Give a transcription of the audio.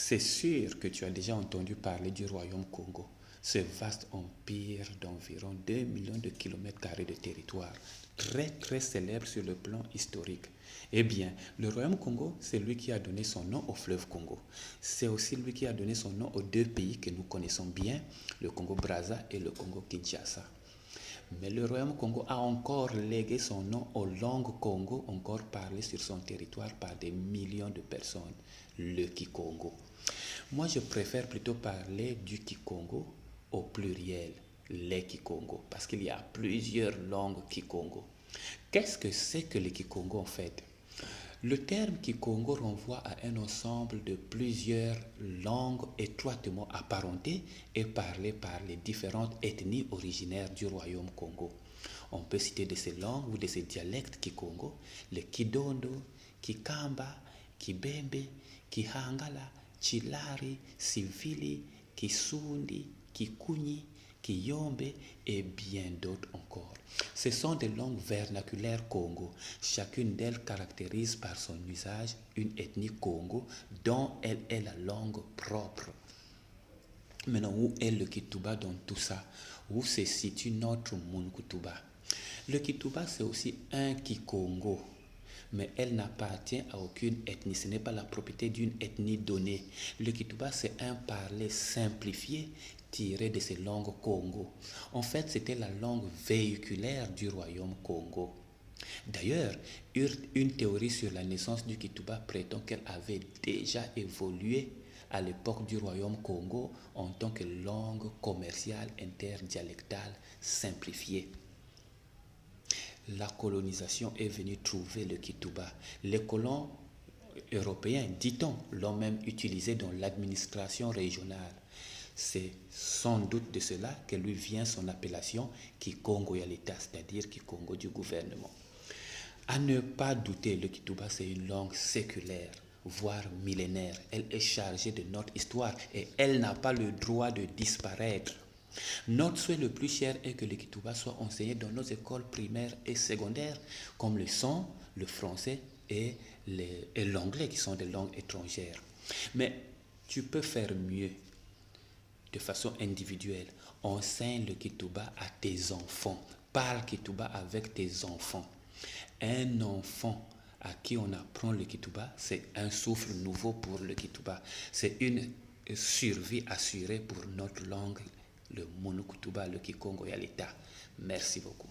C'est sûr que tu as déjà entendu parler du royaume Congo, ce vaste empire d'environ 2 millions de kilomètres carrés de territoire, très très célèbre sur le plan historique. Eh bien, le royaume Congo, c'est lui qui a donné son nom au fleuve Congo. C'est aussi lui qui a donné son nom aux deux pays que nous connaissons bien, le Congo-Brazza et le Congo-Kinshasa. Mais le royaume Congo a encore légué son nom aux langues Congo, encore parlées sur son territoire par des millions de personnes, le Kikongo. Moi, je préfère plutôt parler du Kikongo au pluriel, les Kikongo, parce qu'il y a plusieurs langues Kikongo. Qu'est-ce que c'est que le Kikongo en fait? Le terme Kikongo renvoie à un ensemble de plusieurs langues étroitement apparentées et parlées par les différentes ethnies originaires du royaume Congo. On peut citer de ces langues ou de ces dialectes Kikongo le Kidondo, Kikamba, Kibembe, Kihangala, Chilari, Sivili, Kisundi, Kikunyi, Kiyombe et bien d'autres encore. Ce sont des langues vernaculaires Congo. Chacune d'elles caractérise par son usage une ethnie Congo dont elle est la langue propre. Maintenant, où est le Kituba dans tout ça? Où se situe notre Munkutuba? Le Kituba, c'est aussi un Kikongo, mais elle n'appartient à aucune ethnie. Ce n'est pas la propriété d'une ethnie donnée. Le Kituba, c'est un parler simplifié tiré de ces langues Congo. En fait, c'était la langue véhiculaire du royaume Congo. D'ailleurs, une théorie sur la naissance du Kituba prétend qu'elle avait déjà évolué à l'époque du royaume Congo en tant que langue commerciale interdialectale simplifiée. La colonisation est venue trouver le Kituba. Les colons européens, dit-on, l'ont même utilisé dans l'administration régionale. C'est sans doute de cela que lui vient son appellation Kikongo Yalita, c'est-à-dire Kikongo du gouvernement. À ne pas douter, le Kituba, c'est une langue séculaire, voire millénaire. Elle est chargée de notre histoire et elle n'a pas le droit de disparaître. Notre souhait le plus cher est que le Kituba soit enseigné dans nos écoles primaires et secondaires, comme le sont le français et l'anglais, qui sont des langues étrangères. Mais tu peux faire mieux de façon individuelle. Enseigne le Kituba à tes enfants. Parle Kituba avec tes enfants. Un enfant à qui on apprend le Kituba, c'est un souffle nouveau pour le Kituba. C'est une survie assurée pour notre langue, le Monokutuba, le Kikongo Yalita. Merci beaucoup.